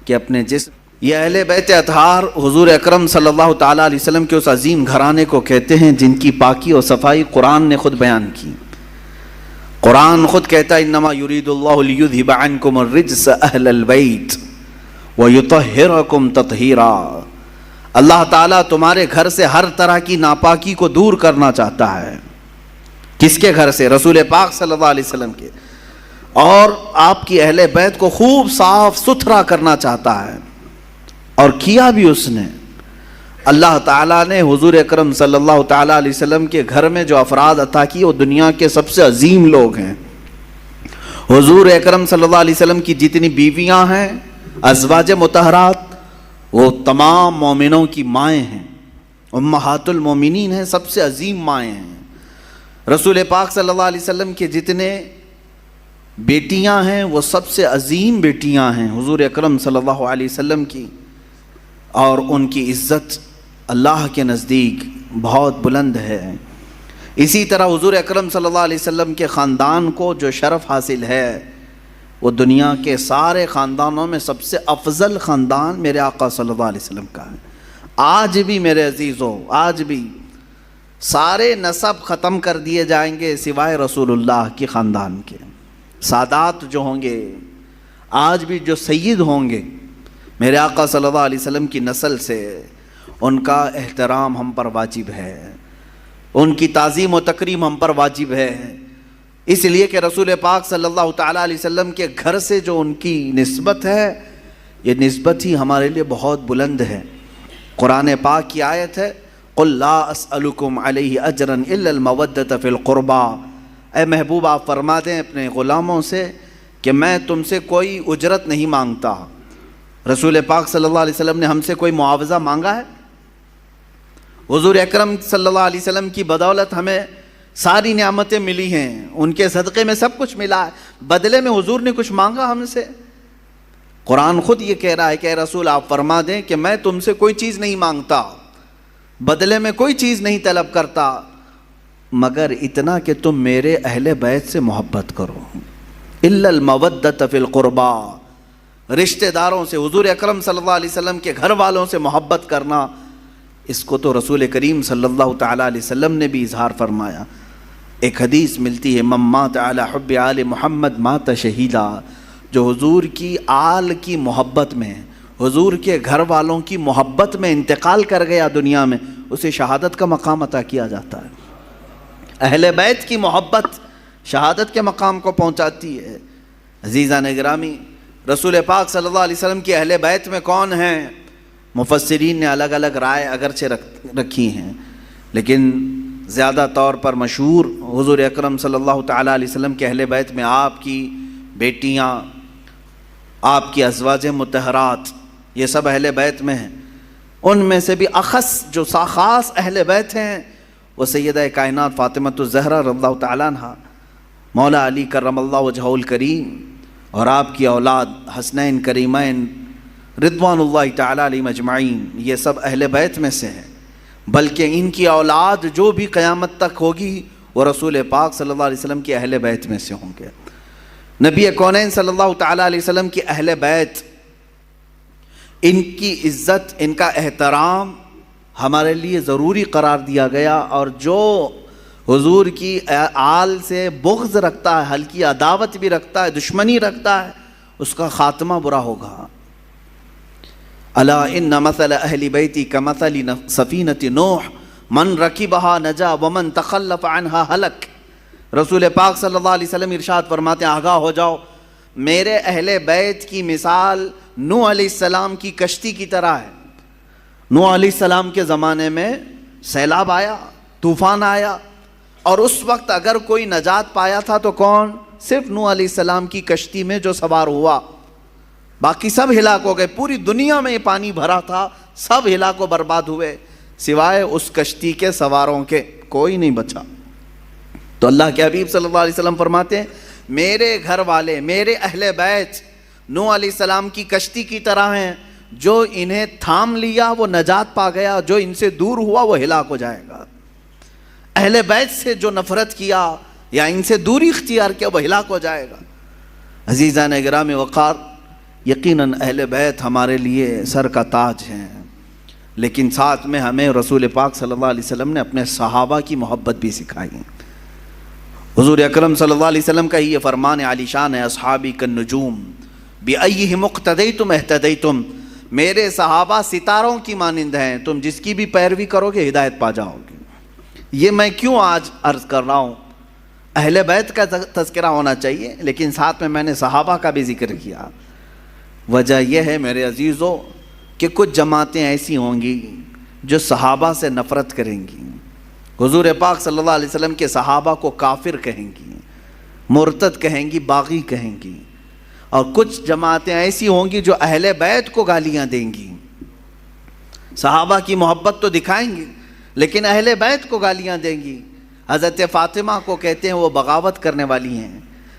کہ اپنے جسم، یہ اہل بیت اطہار حضور اکرم صلی اللہ تعالیٰ علیہ وسلم کے اس عظیم گھرانے کو کہتے ہیں جن کی پاکی اور صفائی قرآن نے خود بیان کی۔ قرآن خود کہتا ہے انما یرید اللہ لیذھب عنکم الرجس اہل البیت ویطہرکم تطہیرا، اللہ تعالیٰ تمہارے گھر سے ہر طرح کی ناپاکی کو دور کرنا چاہتا ہے۔ کس کے گھر سے؟ رسول پاک صلی اللہ علیہ وسلم کے، اور آپ کی اہل بیت کو خوب صاف ستھرا کرنا چاہتا ہے، اور کیا بھی اس نے۔ اللہ تعالیٰ نے حضور اکرم صلی اللہ تعالیٰ علیہ وسلم کے گھر میں جو افراد عطا کی وہ دنیا کے سب سے عظیم لوگ ہیں۔ حضور اکرم صلی اللہ علیہ وسلم کی جتنی بیویاں ہیں ازواج مطہرات، وہ تمام مومنوں کی مائیں ہیں، امہات المومنین ہیں، سب سے عظیم مائیں ہیں۔ رسول پاک صلی اللہ علیہ وسلم کے جتنے بیٹیاں ہیں وہ سب سے عظیم بیٹیاں ہیں حضور اکرم صلی اللہ علیہ وسلم کی، اور ان کی عزت اللہ کے نزدیک بہت بلند ہے۔ اسی طرح حضور اکرم صلی اللہ علیہ وسلم کے خاندان کو جو شرف حاصل ہے وہ دنیا کے سارے خاندانوں میں سب سے افضل خاندان میرے آقا صلی اللہ علیہ وسلم کا ہے۔ آج بھی میرے عزیزوں، آج بھی سارے نسب ختم کر دیے جائیں گے سوائے رسول اللہ کے خاندان کے۔ سادات جو ہوں گے، آج بھی جو سید ہوں گے میرے آقا صلی اللہ علیہ وسلم کی نسل سے، ان کا احترام ہم پر واجب ہے، ان کی تعظیم و تکریم ہم پر واجب ہے، اس لیے کہ رسول پاک صلی اللہ تعالیٰ علیہ وسلم کے گھر سے جو ان کی نسبت ہے یہ نسبت ہی ہمارے لیے بہت بلند ہے۔ قرآن پاک کی آیت ہے قُلْ لَا أَسْأَلُكُمْ عَلَيْهِ أَجْرًا إِلَّا الْمَوَدَّةَ فِي الْقُرْبَى، اے محبوب آپ فرما دیں اپنے غلاموں سے کہ میں تم سے کوئی اجرت نہیں مانگتا۔ رسول پاک صلی اللہ علیہ وسلم نے ہم سے کوئی معاوضہ مانگا ہے؟ حضور اکرم صلی اللہ علیہ وسلم کی بدولت ہمیں ساری نعمتیں ملی ہیں، ان کے صدقے میں سب کچھ ملا ہے، بدلے میں حضور نے کچھ مانگا ہم سے؟ قرآن خود یہ کہہ رہا ہے کہ اے رسول آپ فرما دیں کہ میں تم سے کوئی چیز نہیں مانگتا، بدلے میں کوئی چیز نہیں طلب کرتا، مگر اتنا کہ تم میرے اہل بیت سے محبت کرو۔ الا المودۃ فی القربى، رشتہ داروں سے، حضور اکرم صلی اللہ علیہ وسلم کے گھر والوں سے محبت کرنا، اس کو تو رسول کریم صلی اللہ تعالیٰ علیہ وسلم نے بھی اظہار فرمایا۔ ایک حدیث ملتی ہے من مات علی حب آل محمد مات شہیدا، جو حضور کی آل کی محبت میں، حضور کے گھر والوں کی محبت میں انتقال کر گیا دنیا میں، اسے شہادت کا مقام عطا کیا جاتا ہے۔ اہل بیت کی محبت شہادت کے مقام کو پہنچاتی ہے۔ عزیزان گرامی، رسول پاک صلی اللہ علیہ وسلم کی اہل بیت میں کون ہیں؟ مفسرین نے الگ الگ رائے اگرچہ رکھی ہیں، لیکن زیادہ طور پر مشہور حضور اکرم صلی اللہ تعالیٰ علیہ وسلم کے اہل بیت میں آپ کی بیٹیاں، آپ کی ازواج مطہرات، یہ سب اہل بیت میں ہیں۔ ان میں سے بھی اخص جو خاص اہل بیت ہیں وہ سیدہ کائنات فاطمہ الزہرا رضی اللہ تعالیٰ عنہا، مولا علی کرم اللہ وجہہ الکریم، اور آپ کی اولاد حسنین کریمین رضوان اللہ تعالیٰ علیہم اجمعین، یہ سب اہل بیت میں سے ہیں۔ بلکہ ان کی اولاد جو بھی قیامت تک ہوگی وہ رسول پاک صلی اللہ علیہ وسلم کی اہل بیت میں سے ہوں گے۔ نبی کونین صلی اللہ تعالیٰ علیہ وسلم کی اہل بیت، ان کی عزت، ان کا احترام ہمارے لیے ضروری قرار دیا گیا، اور جو حضور کی آل سے بغض رکھتا ہے، ہلکی عداوت بھی رکھتا ہے، دشمنی رکھتا ہے، اس کا خاتمہ برا ہوگا۔ الا ان مثل اہل بیتی کمثل سفینۃ نوح من رکبها نجا ومن تخلف عنها ہلک۔ رسول پاک صلی اللہ علیہ وسلم ارشاد فرماتے ہیں آگاہ ہو جاؤ، میرے اہل بیت کی مثال نوح علیہ السلام کی کشتی کی طرح ہے۔ نوح علیہ السلام کے زمانے میں سیلاب آیا، طوفان آیا، اور اس وقت اگر کوئی نجات پایا تھا تو کون؟ صرف نوح علیہ السلام کی کشتی میں جو سوار ہوا، باقی سب ہلاک ہو گئے۔ پوری دنیا میں یہ پانی بھرا تھا، سب ہلاک و برباد ہوئے، سوائے اس کشتی کے سواروں کے کوئی نہیں بچا۔ تو اللہ کے حبیب صلی اللہ علیہ وسلم فرماتے ہیں میرے گھر والے، میرے اہل بیت نوح علیہ السلام کی کشتی کی طرح ہیں، جو انہیں تھام لیا وہ نجات پا گیا، جو ان سے دور ہوا وہ ہلاک ہو جائے گا۔ اہل بیت سے جو نفرت کیا یا ان سے دوری اختیار کیا وہ ہلاک ہو جائے گا۔ عزیزان گرامی وقار، یقیناً اہل بیت ہمارے لیے سر کا تاج ہیں، لیکن ساتھ میں ہمیں رسول پاک صلی اللہ علیہ وسلم نے اپنے صحابہ کی محبت بھی سکھائی۔ حضور اکرم صلی اللہ علیہ وسلم کا یہ فرمان عالی شان ہے، اصحابی کالنجوم بأیہم اقتدیتم اہتدیتم، میرے صحابہ ستاروں کی مانند ہیں، تم جس کی بھی پیروی کرو گے ہدایت پا جاؤ گے۔ یہ میں کیوں آج عرض کر رہا ہوں؟ اہل بیت کا تذکرہ ہونا چاہیے، لیکن ساتھ میں نے صحابہ کا بھی ذکر کیا۔ وجہ یہ ہے میرے عزیزو کہ کچھ جماعتیں ایسی ہوں گی جو صحابہ سے نفرت کریں گی، حضور پاک صلی اللہ علیہ وسلم کے صحابہ کو کافر کہیں گی، مرتد کہیں گی، باغی کہیں گی، اور کچھ جماعتیں ایسی ہوں گی جو اہل بیت کو گالیاں دیں گی۔ صحابہ کی محبت تو دکھائیں گی لیکن اہل بیت کو گالیاں دیں گی۔ حضرت فاطمہ کو کہتے ہیں وہ بغاوت کرنے والی ہیں،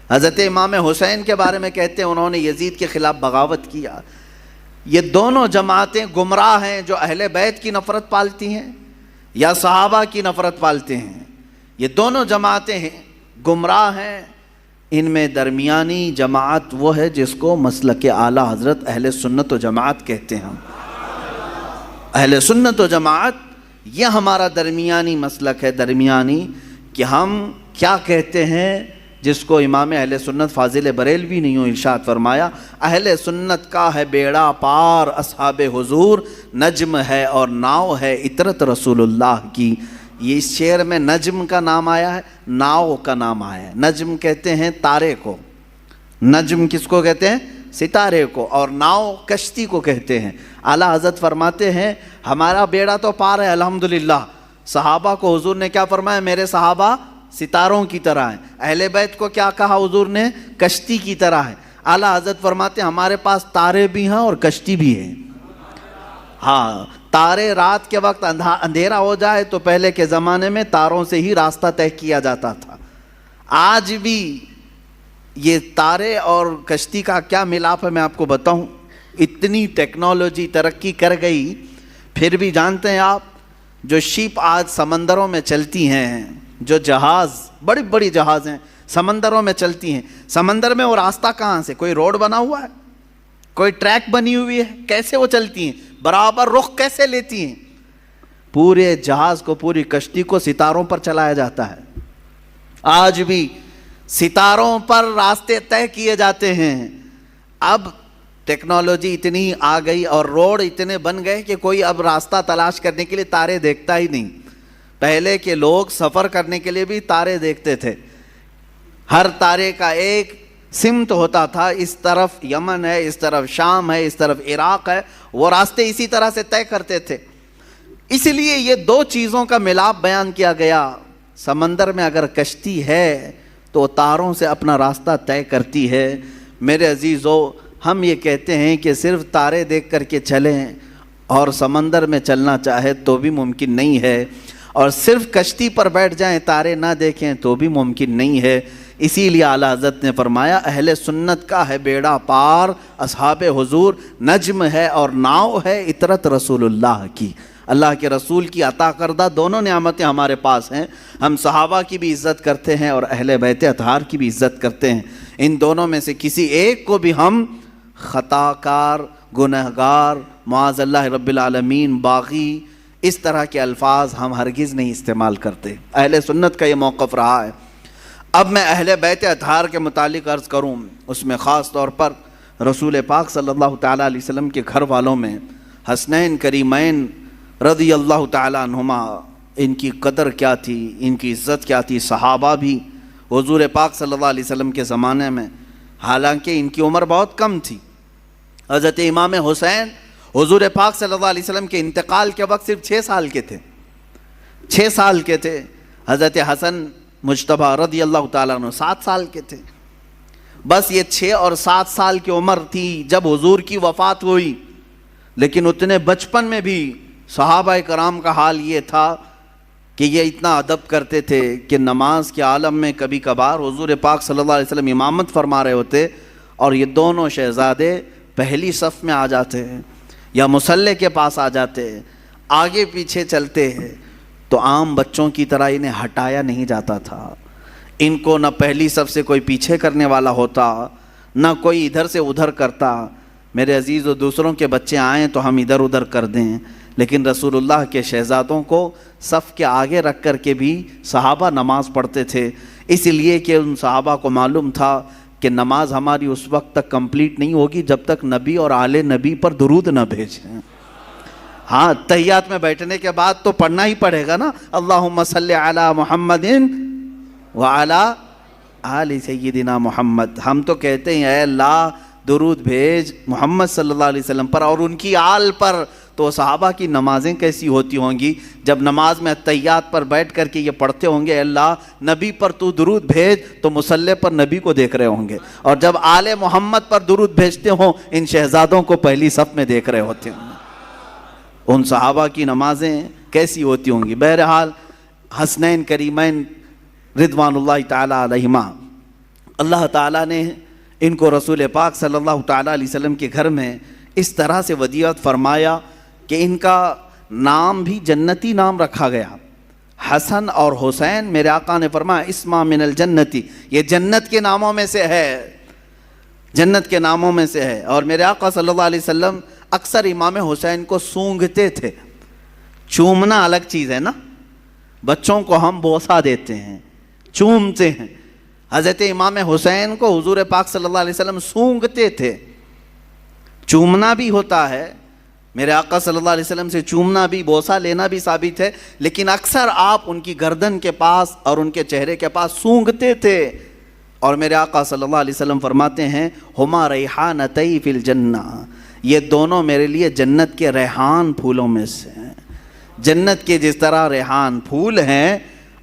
حضرت امام حسین کے بارے میں کہتے ہیں انہوں نے یزید کے خلاف بغاوت کیا۔ یہ دونوں جماعتیں گمراہ ہیں، جو اہل بیت کی نفرت پالتی ہیں یا صحابہ کی نفرت پالتے ہیں۔ یہ دونوں جماعتیں ہیں، گمراہ ہیں۔ ان میں درمیانی جماعت وہ ہے جس کو مسلک اعلیٰ حضرت اہل سنت و جماعت کہتے ہیں۔ اہل سنت و جماعت یہ ہمارا درمیانی مسلک ہے، درمیانی، کہ ہم کیا کہتے ہیں جس کو امام اہل سنت فاضل بریلوی نے یوں ارشاد فرمایا، اہل سنت کا ہے بیڑا پار اصحاب حضور، نجم ہے اور ناؤ ہے عطرت رسول اللہ کی۔ یہ اس شعر میں نجم کا نام آیا ہے، ناؤ کا نام آیا ہے۔ نجم کہتے ہیں تارے کو، نجم کس کو کہتے ہیں؟ ستارے کو، اور ناؤ کشتی کو کہتے ہیں۔ اعلیٰ حضرت فرماتے ہیں ہمارا بیڑا تو پار ہے الحمدللہ۔ صحابہ کو حضور نے کیا فرمایا؟ میرے صحابہ ستاروں کی طرح ہیں۔ اہل بیت کو کیا کہا حضور نے؟ کشتی کی طرح ہے۔ اعلیٰ حضرت فرماتے ہیں ہمارے پاس تارے بھی ہیں اور کشتی بھی ہے۔ ہاں، تارے رات کے وقت اندھیرا ہو جائے تو پہلے کے زمانے میں تاروں سے ہی راستہ طے کیا جاتا تھا۔ آج بھی یہ تارے اور کشتی کا کیا ملاپ ہے میں آپ کو بتاؤں۔ اتنی ٹیکنالوجی ترقی کر گئی، پھر بھی جانتے ہیں آپ جو شپ آج سمندروں میں چلتی ہیں، جو جہاز، بڑی بڑی جہاز ہیں سمندروں میں چلتی ہیں، سمندر میں وہ راستہ کہاں سے؟ کوئی روڈ بنا ہوا ہے؟ کوئی ٹریک بنی ہوئی ہے؟ کیسے وہ چلتی ہیں؟ برابر رخ کیسے لیتی ہیں؟ پورے جہاز کو، پوری کشتی کو ستاروں پر چلایا جاتا ہے۔ آج بھی ستاروں پر راستے طے کیے جاتے ہیں۔ اب ٹیکنالوجی اتنی آ گئی اور روڈ اتنے بن گئے کہ کوئی اب راستہ تلاش کرنے کے لیے تارے دیکھتا ہی نہیں۔ پہلے کے لوگ سفر کرنے کے لیے بھی تارے دیکھتے تھے، ہر تارے کا ایک سمت ہوتا تھا، اس طرف یمن ہے، اس طرف شام ہے، اس طرف عراق ہے، وہ راستے اسی طرح سے طے کرتے تھے۔ اس لیے یہ دو چیزوں کا ملاپ بیان کیا گیا۔ سمندر میں اگر کشتی ہے تو تاروں سے اپنا راستہ طے کرتی ہے۔ میرے عزیزو، ہم یہ کہتے ہیں کہ صرف تارے دیکھ کر کے چلیں اور سمندر میں چلنا چاہے تو بھی ممکن نہیں ہے، اور صرف کشتی پر بیٹھ جائیں تارے نہ دیکھیں تو بھی ممکن نہیں ہے۔ اسی لیے اعلیٰ حضرت نے فرمایا اہل سنت کا ہے بیڑا پار اصحاب حضور، نجم ہے اور ناؤ ہے عطرت رسول اللہ کی۔ اللہ کے رسول کی عطا کردہ دونوں نعمتیں ہمارے پاس ہیں۔ ہم صحابہ کی بھی عزت کرتے ہیں اور اہل بیت اطہار کی بھی عزت کرتے ہیں۔ ان دونوں میں سے کسی ایک کو بھی ہم خطا کار، گنہگار، معاذ اللہ رب العالمین، باغی، اس طرح کے الفاظ ہم ہرگز نہیں استعمال کرتے۔ اہل سنت کا یہ موقف رہا ہے۔ اب میں اہل بیت اطہار کے متعلق عرض کروں، اس میں خاص طور پر رسول پاک صلی اللہ تعالیٰ علیہ وسلم کے گھر والوں میں حسنین کریمین رضی اللہ تعالیٰ عنہما، ان کی قدر کیا تھی، ان کی عزت کیا تھی۔ صحابہ بھی حضور پاک صلی اللہ علیہ وسلم کے زمانے میں، حالانکہ ان کی عمر بہت کم تھی، حضرت امام حسین حضور پاک صلی اللہ علیہ وسلم کے انتقال کے وقت صرف 6 سال کے تھے، 6 سال کے تھے۔ حضرت حسن مجتبیٰ رضی اللہ تعالیٰ عنہ 7 سال کے تھے۔ بس یہ 6 اور 7 سال کی عمر تھی جب حضور کی وفات ہوئی، لیکن اتنے بچپن میں بھی صحابہ کرام کا حال یہ تھا کہ یہ اتنا ادب کرتے تھے کہ نماز کے عالم میں کبھی کبھار حضور پاک صلی اللہ علیہ وسلم امامت فرما رہے ہوتے اور یہ دونوں شہزادے پہلی صف میں آ جاتے ہیں یا مصلی کے پاس آ جاتے ہیں، آگے پیچھے چلتے ہیں، تو عام بچوں کی طرح انہیں ہٹایا نہیں جاتا تھا۔ ان کو نہ پہلی صف سے کوئی پیچھے کرنے والا ہوتا، نہ کوئی ادھر سے ادھر کرتا، میرے عزیز و دوسروں کے بچے آئیں تو ہم ادھر ادھر کر دیں، لیکن رسول اللہ کے شہزادوں کو صف کے آگے رکھ کر کے بھی صحابہ نماز پڑھتے تھے، اس لیے کہ ان صحابہ کو معلوم تھا کہ نماز ہماری اس وقت تک کمپلیٹ نہیں ہوگی جب تک نبی اور آل نبی پر درود نہ بھیجیں۔ ہاں، تحیات میں بیٹھنے کے بعد تو پڑھنا ہی پڑے گا نا، اللہم صلی علی محمد وعلی آل سیدنا محمد۔ ہم تو کہتے ہیں اے اللہ درود بھیج محمد صلی اللہ علیہ وسلم پر اور ان کی آل پر، تو صحابہ کی نمازیں کیسی ہوتی ہوں گی جب نماز میں تحیات پر بیٹھ کر کے یہ پڑھتے ہوں گے اللہ نبی پر تو درود بھیج، تو مصلی پر نبی کو دیکھ رہے ہوں گے، اور جب آل محمد پر درود بھیجتے ہوں ان شہزادوں کو پہلی صف میں دیکھ رہے ہوتے ہیں۔ ان صحابہ کی نمازیں کیسی ہوتی ہوں گی۔ بہرحال حسنین کریمین رضوان اللہ تعالی علیہما، اللہ تعالیٰ نے ان کو رسول پاک صلی اللہ تعالیٰ علیہ وسلم کے گھر میں اس طرح سے ودیعت فرمایا کہ ان کا نام بھی جنتی نام رکھا گیا۔ حسن اور حسین میرے آقا نے فرمایا اسما من الجنتی، یہ جنت کے ناموں میں سے ہے، جنت کے ناموں میں سے ہے۔ اور میرے آقا صلی اللہ علیہ وسلم اکثر امام حسین کو سونگھتے تھے۔ چومنا الگ چیز ہے نا، بچوں کو ہم بوسہ دیتے ہیں، چومتے ہیں، حضرت امام حسین کو حضور پاک صلی اللہ علیہ وسلم سونگھتے تھے۔ چومنا بھی ہوتا ہے، میرے آقا صلی اللہ علیہ وسلم سے چومنا بھی، بوسہ لینا بھی ثابت ہے، لیکن اکثر آپ ان کی گردن کے پاس اور ان کے چہرے کے پاس سونگھتے تھے۔ اور میرے آقا صلی اللہ علیہ وسلم فرماتے ہیں ہما ریحانتی فی الجنہ، یہ دونوں میرے لیے جنت کے ریحان پھولوں میں سے ہیں۔ جنت کے جس طرح ریحان پھول ہیں،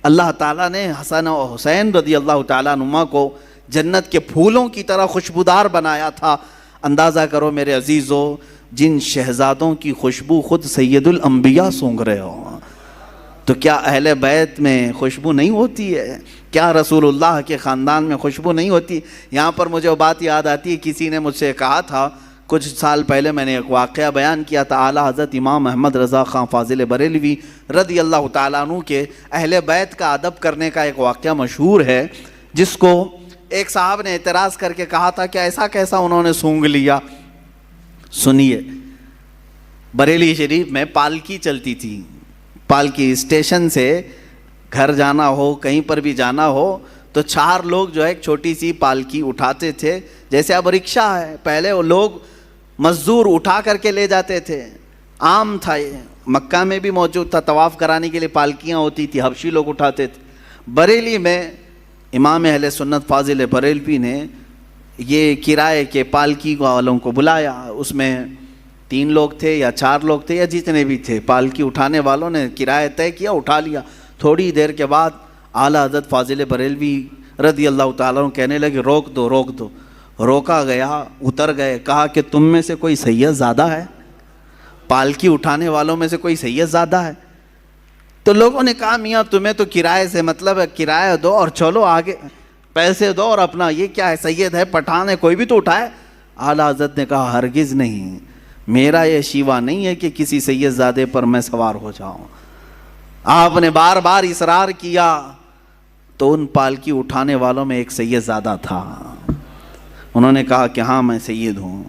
اللہ تعالیٰ نے حسن و حسین رضی اللہ تعالیٰ عنہما کو جنت کے پھولوں کی طرح خوشبودار بنایا تھا۔ اندازہ کرو میرے عزیزو، جن شہزادوں کی خوشبو خود سید الانبیاء سونگھ رہے ہو، تو کیا اہل بیت میں خوشبو نہیں ہوتی ہے؟ کیا رسول اللہ کے خاندان میں خوشبو نہیں ہوتی؟ یہاں پر مجھے وہ بات یاد آتی ہے، کسی نے مجھ سے کہا تھا کچھ سال پہلے، میں نے ایک واقعہ بیان کیا تھا، اعلیٰ حضرت امام احمد رضا خان فاضل بریلوی رضی اللہ تعالیٰ عنہ کے اہل بیت کا ادب کرنے کا ایک واقعہ مشہور ہے، جس کو ایک صاحب نے اعتراض کر کے کہا تھا کہ ایسا کیسا انہوں نے سونگ لیا۔ سنیے، بریلی شریف میں پالکی چلتی تھی، پالکی اسٹیشن سے گھر جانا ہو، کہیں پر بھی جانا ہو تو 4 لوگ جو ہے ایک چھوٹی سی پالکی اٹھاتے تھے، جیسے اب رکشہ ہے، پہلے وہ لوگ مزدور اٹھا کر کے لے جاتے تھے، عام تھا یہ، مکہ میں بھی موجود تھا، طواف کرانے کے لیے پالکیاں ہوتی تھی، حبشی لوگ اٹھاتے تھے۔ بریلی میں امام اہل سنت فاضل بریلوی نے یہ کرائے کے پالکی والوں کو بلایا، اس میں 3 لوگ تھے یا 4 لوگ تھے یا جتنے بھی تھے، پالکی اٹھانے والوں نے کرایہ طے کیا، اٹھا لیا۔ تھوڑی دیر کے بعد اعلیٰ حضرت فاضل بریلوی رضی اللہ تعالیٰ عنہ کہنے لگے روک دو روک دو، روکا گیا، اتر گئے، کہا کہ تم میں سے کوئی سید زادہ ہے؟ پالکی اٹھانے والوں میں سے کوئی سید زادہ ہے؟ تو لوگوں نے کہا میاں تمہیں تو کرائے سے مطلب ہے، کرایہ دو اور چلو آگے، پیسے دو اور اپنا، یہ کیا ہے، سید ہے، پٹھان ہے، کوئی بھی تو اٹھائے۔ اعلیٰ حضرت نے کہا ہرگز نہیں، میرا یہ شیوا نہیں ہے کہ کسی سید زادے پر میں سوار ہو جاؤں۔ آپ نے بار بار اصرار کیا تو ان پالکی اٹھانے والوں میں ایک سید زادہ تھا، انہوں نے کہا کہ ہاں میں سید ہوں۔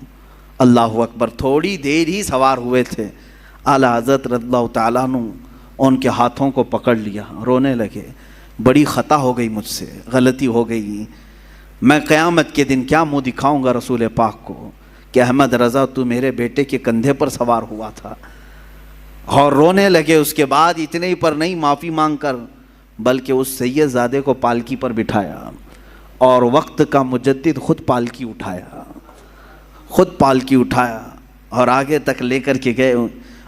اللہ اکبر، تھوڑی دیر ہی سوار ہوئے تھے، اعلیٰ حضرت رضی اللہ تعالیٰ عنہ ان کے ہاتھوں کو پکڑ لیا، رونے لگے، بڑی خطا ہو گئی مجھ سے، غلطی ہو گئی، میں قیامت کے دن کیا منہ دکھاؤں گا رسول پاک کو کہ احمد رضا تو میرے بیٹے کے کندھے پر سوار ہوا تھا۔ اور رونے لگے۔ اس کے بعد اتنے ہی پر نہیں، معافی مانگ کر بلکہ اس سید زادے کو پالکی پر بٹھایا اور وقت کا مجدد خود پالکی اٹھایا، خود پالکی اٹھایا اور آگے تک لے کر کے گئے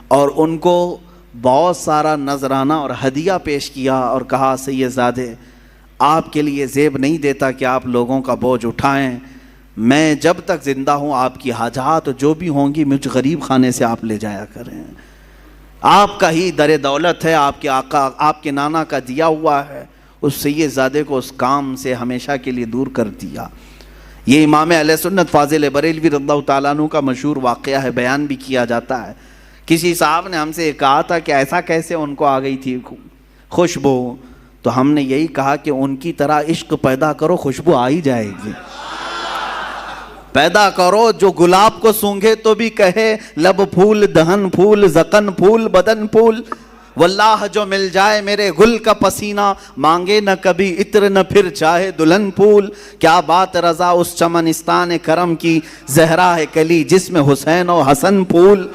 اور ان کو بہت سارا نذرانہ اور ہدیہ پیش کیا اور کہا سید زادے آپ کے لیے زیب نہیں دیتا کہ آپ لوگوں کا بوجھ اٹھائیں، میں جب تک زندہ ہوں آپ کی حاجات جو بھی ہوں گی مجھ غریب خانے سے آپ لے جایا کریں، آپ کا ہی در دولت ہے، آپ کے آقا آپ کے نانا کا دیا ہوا ہے۔ اس سید زادے کو اس کام سے ہمیشہ کے لیے دور کر دیا۔ یہ امام اہل سنت فاضل بریلوی رضی اللہ تعالیٰ عنہ کا مشہور واقعہ ہے، بیان بھی کیا جاتا ہے۔ کسی صاحب نے ہم سے کہا تھا کہ ایسا کیسے ان کو آ گئی تھی خوشبو، تو ہم نے یہی کہا کہ ان کی طرح عشق پیدا کرو، خوشبو آ ہی جائے گی۔ پیدا کرو جو گلاب کو سونگھے تو بھی کہے لب پھول دہن پھول زکن پھول بدن پھول، واللہ جو مل جائے میرے گل کا پسینہ، مانگے نہ کبھی عطر نہ پھر چاہے دلہن پھول۔ کیا بات رضا اس چمنستان کرم کی، زہرا ہے کلی جس میں حسین و حسن پھول۔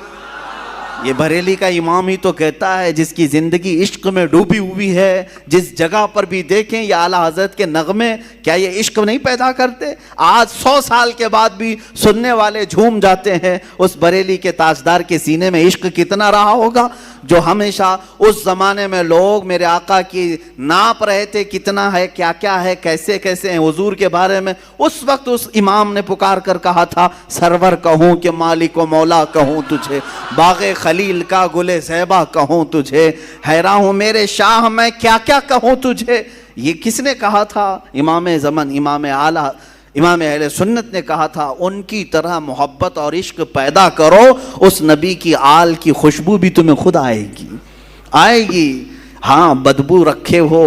یہ بریلی کا امام ہی تو کہتا ہے جس کی زندگی عشق میں ڈوبی ہوئی ہے، جس جگہ پر بھی دیکھیں یہ اعلیٰ حضرت کے نغمے، کیا یہ عشق نہیں پیدا کرتے؟ آج 100 سال کے بعد بھی سننے والے جھوم جاتے ہیں۔ اس بریلی کے تاجدار کے سینے میں عشق کتنا رہا ہوگا، جو ہمیشہ اس زمانے میں لوگ میرے آقا کی ناپ رہے تھے کتنا ہے، کیا کیا ہے، کیسے کیسے ہیں حضور کے بارے میں۔ اس وقت اس امام نے پکار کر کہا تھا سرور کہوں کہ مالک و مولا کہوں تجھے، باغ خلیل کا گل زیبا کہوں تجھے، حیران ہوں میرے شاہ میں کیا کیا کہوں تجھے۔ یہ کس نے کہا تھا؟ امام زمن، امام اعلیٰ، امام اہل سنت نے کہا تھا ان کی طرح محبت اور عشق پیدا کرو، اس نبی کی آل کی خوشبو بھی تمہیں خود آئے گی۔ ہاں بدبو رکھے ہو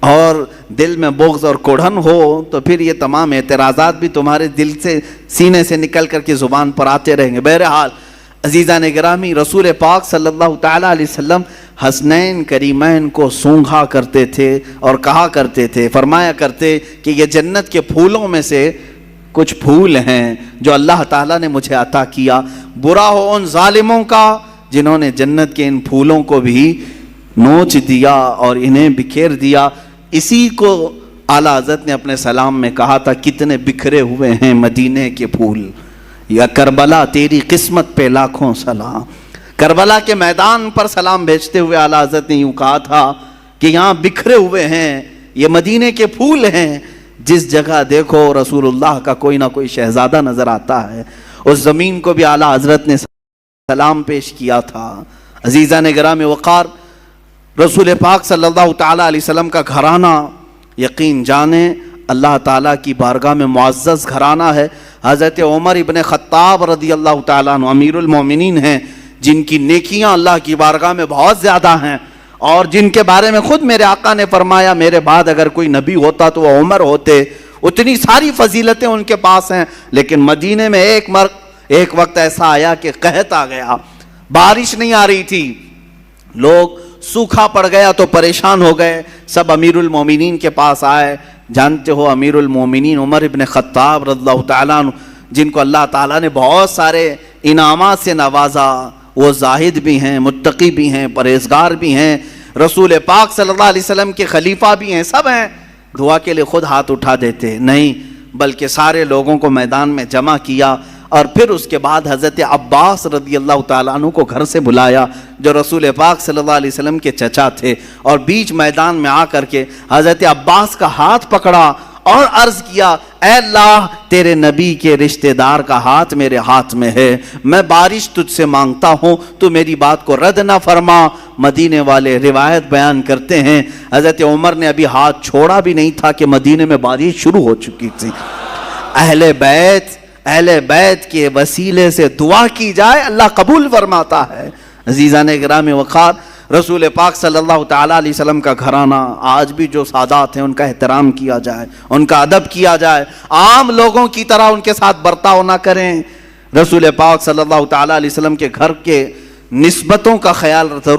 اور دل میں بغض اور کوڑھن ہو تو پھر یہ تمام اعتراضات بھی تمہارے دل سے سینے سے نکل کر کے زبان پر آتے رہیں گے۔ بہرحال عزیزان گرامی، رسول پاک صلی اللہ تعالیٰ علیہ وسلم حسنین کریمین کو سونگھا کرتے تھے اور کہا کرتے تھے، فرمایا کرتے کہ یہ جنت کے پھولوں میں سے کچھ پھول ہیں جو اللہ تعالیٰ نے مجھے عطا کیا، برا ہو ان ظالموں کا جنہوں نے جنت کے ان پھولوں کو بھی نوچ دیا اور انہیں بکھیر دیا۔ اسی کو اعلیٰ حضرت نے اپنے سلام میں کہا تھا کتنے بکھرے ہوئے ہیں مدینے کے پھول، یا کربلا تیری قسمت پہ لاکھوں سلام۔ کربلا کے میدان پر سلام بھیجتے ہوئے اعلیٰ حضرت نے یوں کہا تھا کہ یہاں بکھرے ہوئے ہیں، یہ مدینے کے پھول ہیں، جس جگہ دیکھو رسول اللہ کا کوئی نہ کوئی شہزادہ نظر آتا ہے۔ اس زمین کو بھی اعلیٰ حضرت نے سلام پیش کیا تھا۔ عزیزان گرامی وقار، رسول پاک صلی اللہ تعالیٰ علیہ وسلم کا گھرانہ یقین جانیں اللہ تعالیٰ کی بارگاہ میں معزز گھرانہ ہے۔ حضرت عمر ابن خطاب رضی اللہ تعالیٰ عنہ امیر المومنین ہیں، جن کی نیکیاں اللہ کی بارگاہ میں بہت زیادہ ہیں، اور جن کے بارے میں خود میرے آقا نے فرمایا میرے بعد اگر کوئی نبی ہوتا تو وہ عمر ہوتے۔ اتنی ساری فضیلتیں ان کے پاس ہیں، لیکن مدینے میں ایک وقت ایسا آیا کہ قحط آ گیا، بارش نہیں آ رہی تھی، لوگ سوکھا پڑ گیا تو پریشان ہو گئے، سب امیر المومنین کے پاس آئے۔ جانتے ہو امیر المومنین عمر ابن خطاب رضی اللہ تعالیٰ عنہ، جن کو اللہ تعالیٰ نے بہت سارے انعامات سے نوازا، وہ زاہد بھی ہیں، متقی بھی ہیں، پرہیزگار بھی ہیں، رسول پاک صلی اللہ علیہ وسلم کے خلیفہ بھی ہیں، سب ہیں۔ دعا کے لیے خود ہاتھ اٹھا دیتے نہیں، بلکہ سارے لوگوں کو میدان میں جمع کیا، اور پھر اس کے بعد حضرت عباس رضی اللہ تعالیٰ عنہ کو گھر سے بلایا، جو رسول پاک صلی اللہ علیہ وسلم کے چچا تھے، اور بیچ میدان میں آ کر کے حضرت عباس کا ہاتھ پکڑا اور عرض کیا اے اللہ تیرے نبی کے رشتہ دار کا ہاتھ میرے ہاتھ میں ہے، میں بارش تجھ سے مانگتا ہوں، تو میری بات کو رد نہ فرما۔ مدینے والے روایت بیان کرتے ہیں حضرت عمر نے ابھی ہاتھ چھوڑا بھی نہیں تھا کہ مدینے میں بارش شروع ہو چکی تھی۔ اہل بیت کے وسیلے سے دعا کی جائے اللہ قبول فرماتا ہے۔ عزیزان گرامی وقار، رسول پاک صلی اللہ تعالیٰ علیہ وسلم کا گھرانہ آج بھی جو سادات ہیں ان کا احترام کیا جائے، ان کا ادب کیا جائے، عام لوگوں کی طرح ان کے ساتھ برتاؤ نہ کریں۔ رسول پاک صلی اللہ تعالیٰ علیہ وسلم کے گھر کے نسبتوں کا خیال ضرور